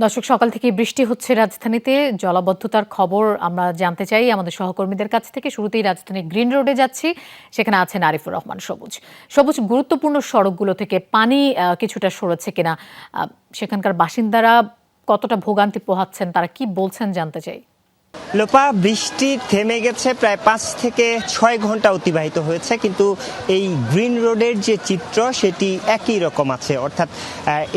দর্শক, সকাল থেকে বৃষ্টি হচ্ছে রাজধানীতে। জলাবদ্ধতার খবর আমরা জানতে চাই আমাদের সহকর্মীদের কাছ থেকে। শুরুতেই রাজধানীর গ্রিন রোডে যাচ্ছি, সেখানে আছেন আরিফুর রহমান সবুজ। সবুজ, গুরুত্বপূর্ণ সড়কগুলো থেকে পানি কিছুটা সরেছে কিনা, সেখানকার বাসিন্দারা কতটা ভোগান্তি পোহাচ্ছেন, তারা কি বলছেন জানতে চাই। লোপা, বৃষ্টি থেমে গেছে প্রায় 5 থেকে 6 ঘন্টা অতিবাহিত হয়েছে, কিন্তু এই গ্রিন রোডের যে চিত্র সেটি একই রকম আছে। অর্থাৎ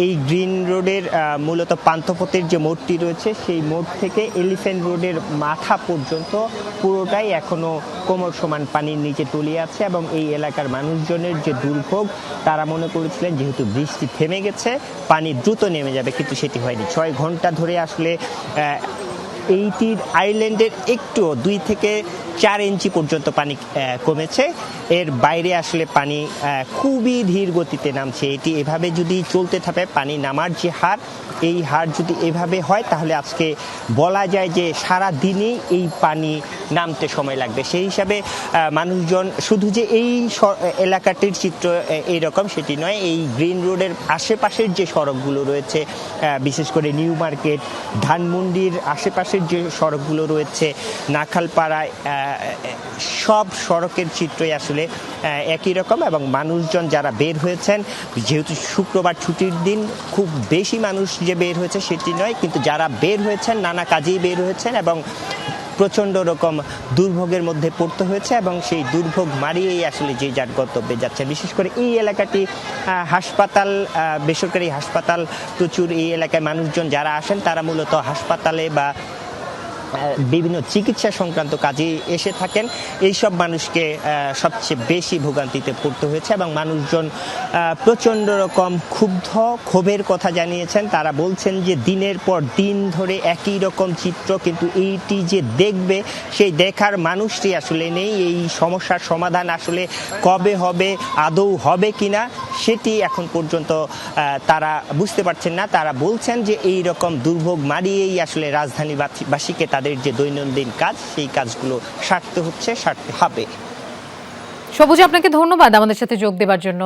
এই গ্রিন রোডের মূলত পান্থপথের যে মোড়টি রয়েছে সেই মোড় থেকে এলিফ্যান্ট রোডের মাথা পর্যন্ত পুরোটাই এখনো কোমর সমান পানির নিচে তলিয়ে আছে। এবং এই এলাকার মানুষজনের যে দুর্ভোগ, তারা মনে করেছিলেন যেহেতু বৃষ্টি থেমে গেছে পানি দ্রুত নেমে যাবে, কিন্তু সেটি হয়নি। 6 ঘন্টা ধরে আসলে এইটির আইল্যান্ডের একটুও 2 থেকে 4 ইঞ্চি পর্যন্ত পানি কমেছে। এর বাইরে আসলে পানি খুবই ধীর গতিতে নামছে। এটি এভাবে যদি চলতে থাকে, পানি নামার যে হার, এই হার যদি এভাবে হয় তাহলে আজকে বলা যায় যে সারা দিনই এই পানি নামতে সময় লাগবে। সেই হিসাবে মানুষজন শুধু যে এই এলাকাটির চিত্র এইরকম সেটি নয়, এই গ্রিন রোডের আশেপাশের যে সড়কগুলো রয়েছে, বিশেষ করে নিউ মার্কেট, ধানমন্ডির আশেপাশের যে সড়কগুলো রয়েছে, নাখালপাড়ায়, সব সড়কের চিত্রই আসলে একই রকম। এবং মানুষজন যারা বের হয়েছেন, যেহেতু শুক্রবার ছুটির দিন, খুব বেশি মানুষ যে বের হয়েছে সেটি নয়, কিন্তু যারা বের হয়েছেন নানা কাজেই বের হয়েছেন এবং প্রচণ্ড রকম দুর্ভোগের মধ্যে পড়তে হয়েছে এবং সেই দুর্ভোগ মারিয়েই আসলে যে যার গন্তব্যে যাচ্ছে। বিশেষ করে এই এলাকাটি হাসপাতাল, বেসরকারি হাসপাতাল প্রচুর। এই এলাকায় মানুষজন যারা আসেন তারা মূলত হাসপাতালে বা বিভিন্ন চিকিৎসা সংক্রান্ত কাজে এসে থাকেন। এইসব মানুষকে সবচেয়ে বেশি ভোগান্তিতে পড়তে হয়েছে এবং মানুষজন প্রচণ্ড রকম ক্ষোভের কথা জানিয়েছেন। তারা বলছেন যে দিনের পর দিন ধরে একই রকম চিত্র, কিন্তু এইটি যে দেখবে সেই দেখার মানুষটি আসলে নেই। এই সমস্যার সমাধান আসলে কবে হবে, আদৌ হবে কিনা, সেটি এখন পর্যন্ত তারা বুঝতে পারছেন না। তারা বলছেন যে এই রকম দুর্ভোগ মারিয়েই আসলে রাজধানীবাসীকে তাদের যে দৈনন্দিন কাজ, সেই কাজগুলো সারতে হবে। সবুজ, আপনাকে ধন্যবাদ আমাদের সাথে যোগ দেওয়ার জন্য।